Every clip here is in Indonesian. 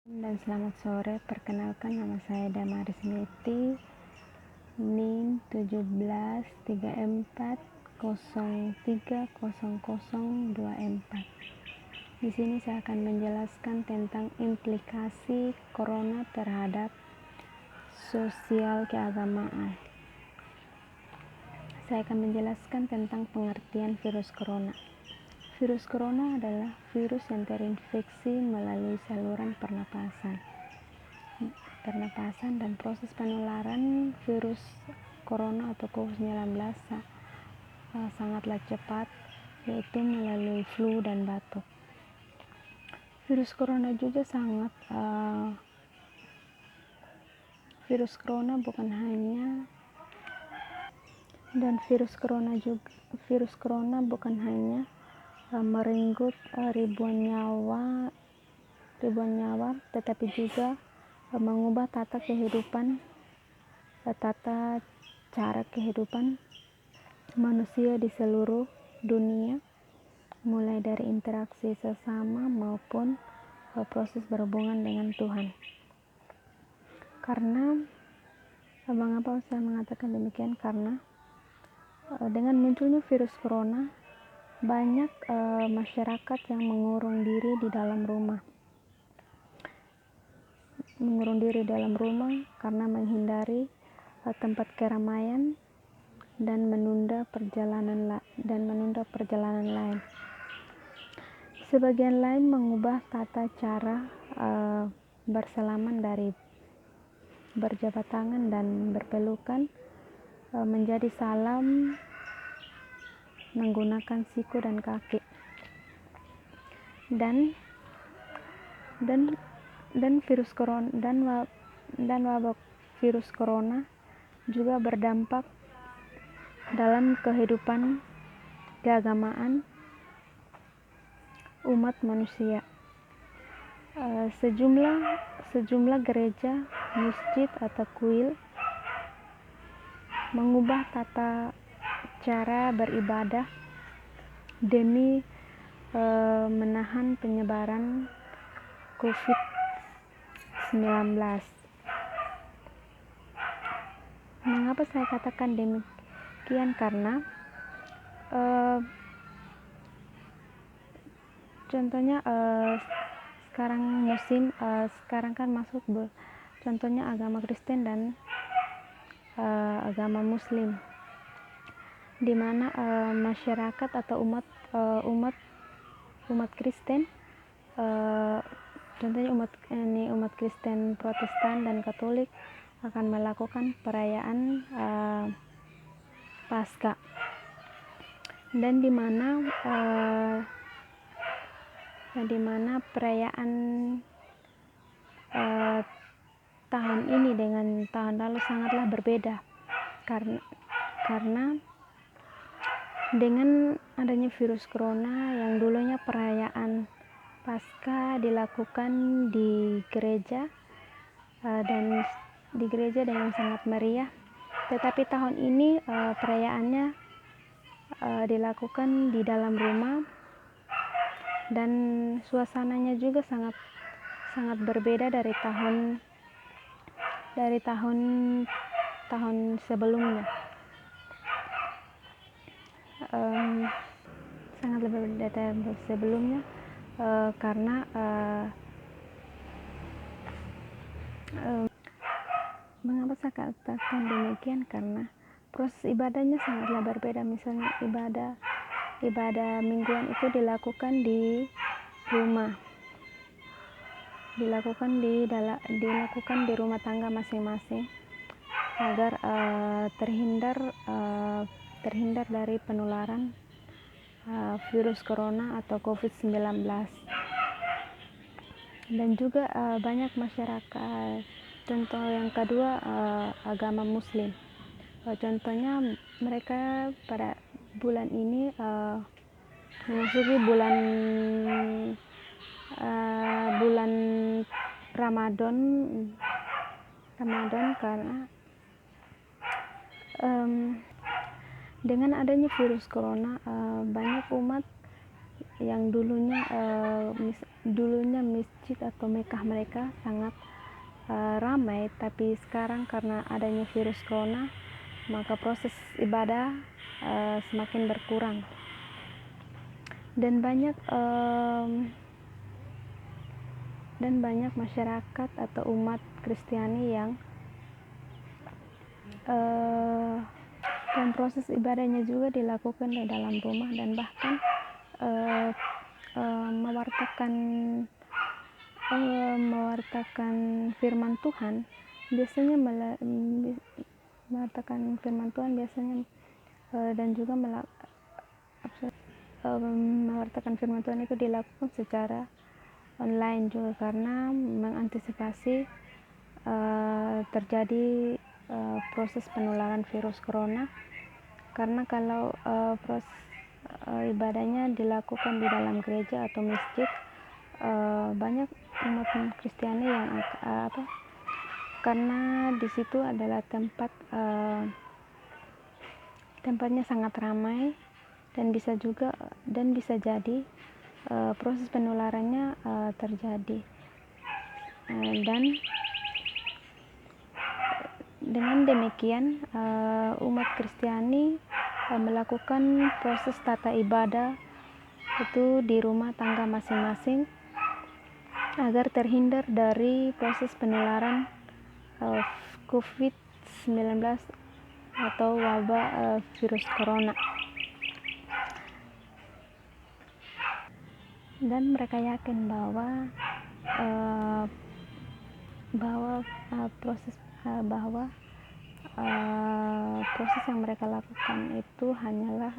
Dan selamat sore, perkenalkan nama saya Damaris Niti, NIM 1734030024. Di sini saya akan menjelaskan tentang implikasi corona terhadap sosial keagamaan. Saya akan menjelaskan tentang pengertian virus corona. Virus corona adalah virus yang terinfeksi melalui saluran pernapasan dan proses penularan virus corona atau COVID-19 sangatlah cepat, yaitu melalui flu dan batuk. Virus corona juga virus corona bukan hanya merenggut ribuan nyawa, tetapi juga mengubah tata cara kehidupan manusia di seluruh dunia, mulai dari interaksi sesama maupun proses berhubungan dengan Tuhan. Karena mengapa saya mengatakan demikian? Karena dengan munculnya virus corona, banyak masyarakat yang mengurung diri di dalam rumah karena menghindari tempat keramaian dan menunda perjalanan lain. Sebagian lain mengubah tata cara bersalaman dari berjabat tangan dan berpelukan menjadi salam menggunakan siku dan kaki. Dan virus corona dan wabah virus corona juga berdampak dalam kehidupan keagamaan umat manusia. Sejumlah gereja, masjid atau kuil mengubah tata cara beribadah demi menahan penyebaran COVID-19. Mengapa saya katakan demikian? Karena contohnya sekarang kan masuk contohnya agama Kristen dan agama Muslim, di mana masyarakat atau umat Kristen, contohnya umat Kristen Protestan dan Katolik akan melakukan perayaan Paskah, dan di mana perayaan tahun ini dengan tahun lalu sangatlah berbeda, karena dengan adanya virus corona, yang dulunya perayaan Paskah dilakukan di gereja dengan sangat meriah, tetapi tahun ini perayaannya dilakukan di dalam rumah, dan suasananya juga sangat berbeda dari tahun sebelumnya. Sangat lebih berbeda dari sebelumnya, karena mengapa saya katakan demikian? Karena proses ibadahnya sangatlah berbeda. Misalnya ibadah mingguan itu dilakukan di rumah, dilakukan di rumah tangga masing-masing, agar terhindar dari penularan virus corona atau COVID-19. Dan juga banyak masyarakat, contoh yang kedua, agama Muslim, contohnya mereka pada bulan ini memasuki bulan Ramadan, karena dengan adanya virus corona, banyak umat yang dulunya masjid atau Mekah mereka sangat ramai, tapi sekarang karena adanya virus corona maka proses ibadah semakin berkurang, dan banyak masyarakat atau umat Kristiani yang dan proses ibadahnya juga dilakukan di dalam rumah, dan bahkan mewartakan firman Tuhan biasanya mewartakan firman Tuhan biasanya dan juga mewartakan firman Tuhan itu dilakukan secara online juga, karena mengantisipasi terjadi proses penularan virus corona. Karena kalau proses ibadahnya dilakukan di dalam gereja atau masjid, banyak umat Kristiani yang karena di situ adalah tempatnya sangat ramai, dan bisa jadi proses penularannya terjadi, dan dengan demikian umat Kristiani melakukan proses tata ibadah itu di rumah tangga masing-masing agar terhindar dari proses penularan COVID-19 atau wabah virus corona. Dan mereka yakin bahwa proses yang mereka lakukan itu hanyalah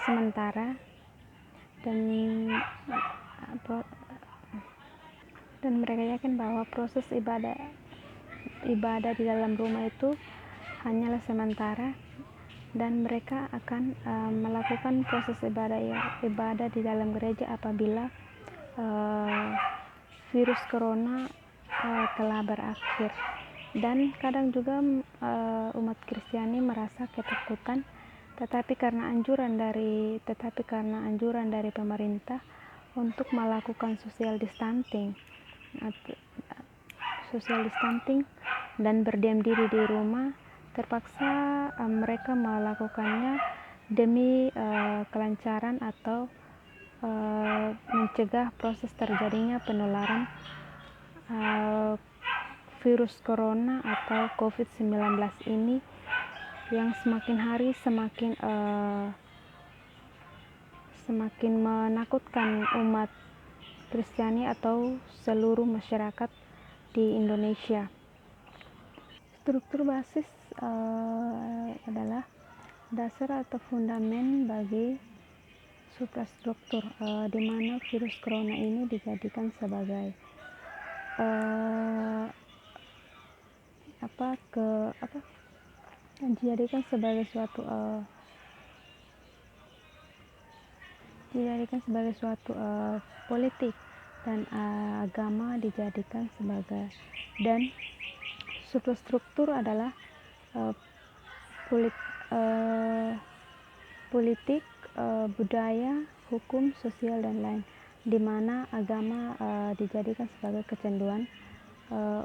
sementara, dan mereka yakin bahwa proses ibadah di dalam rumah itu hanyalah sementara, dan mereka akan melakukan proses ibadah di dalam gereja apabila virus corona telah berakhir. Dan kadang juga umat Kristiani merasa ketakutan, tetapi karena anjuran dari pemerintah untuk melakukan social distancing dan berdiam diri di rumah, terpaksa mereka melakukannya demi kelancaran atau mencegah proses terjadinya penularan virus corona atau COVID-19 ini, yang semakin hari semakin menakutkan umat Kristiani atau seluruh masyarakat di Indonesia. Struktur basis adalah dasar atau fundamen bagi suprastruktur, di mana virus corona ini dijadikan sebagai suatu politik, dan agama dijadikan sebagai, dan superstruktur adalah politik, budaya, hukum, sosial, dan lain, di mana agama dijadikan sebagai kecanduan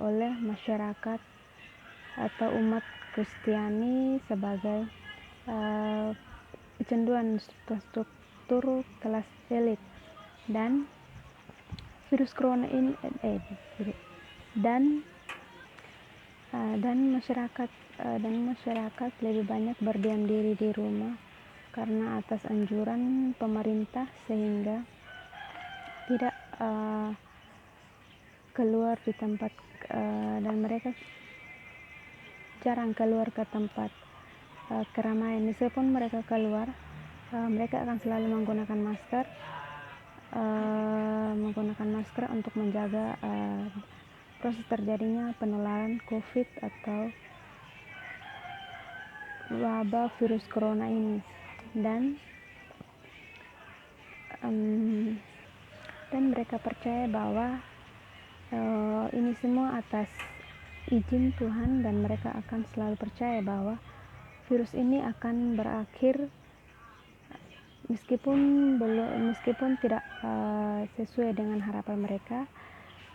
oleh masyarakat atau umat Kristiani sebagai kecanduan struktur kelas elit. Dan virus corona ini dan masyarakat lebih banyak berdiam diri di rumah karena atas anjuran pemerintah, sehingga tidak keluar di tempat, dan mereka jarang keluar ke tempat keramaian. Meskipun mereka keluar, mereka akan selalu menggunakan masker untuk menjaga proses terjadinya penularan COVID atau wabah virus corona ini. Dan mereka percaya bahwa ini semua atas izin Tuhan, dan mereka akan selalu percaya bahwa virus ini akan berakhir meskipun tidak sesuai dengan harapan mereka,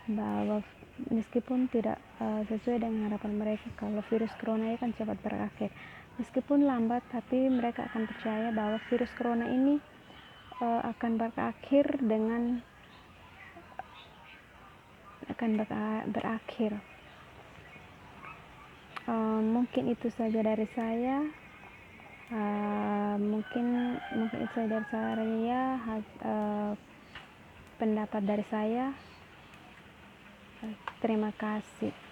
bahwa meskipun tidak sesuai dengan harapan mereka kalau virus corona ini kan cepat berakhir, meskipun lambat, tapi mereka akan percaya bahwa virus corona ini akan berakhir. Mungkin itu saja dari saya. Mungkin itu saja dari saya, pendapat dari saya. Terima kasih.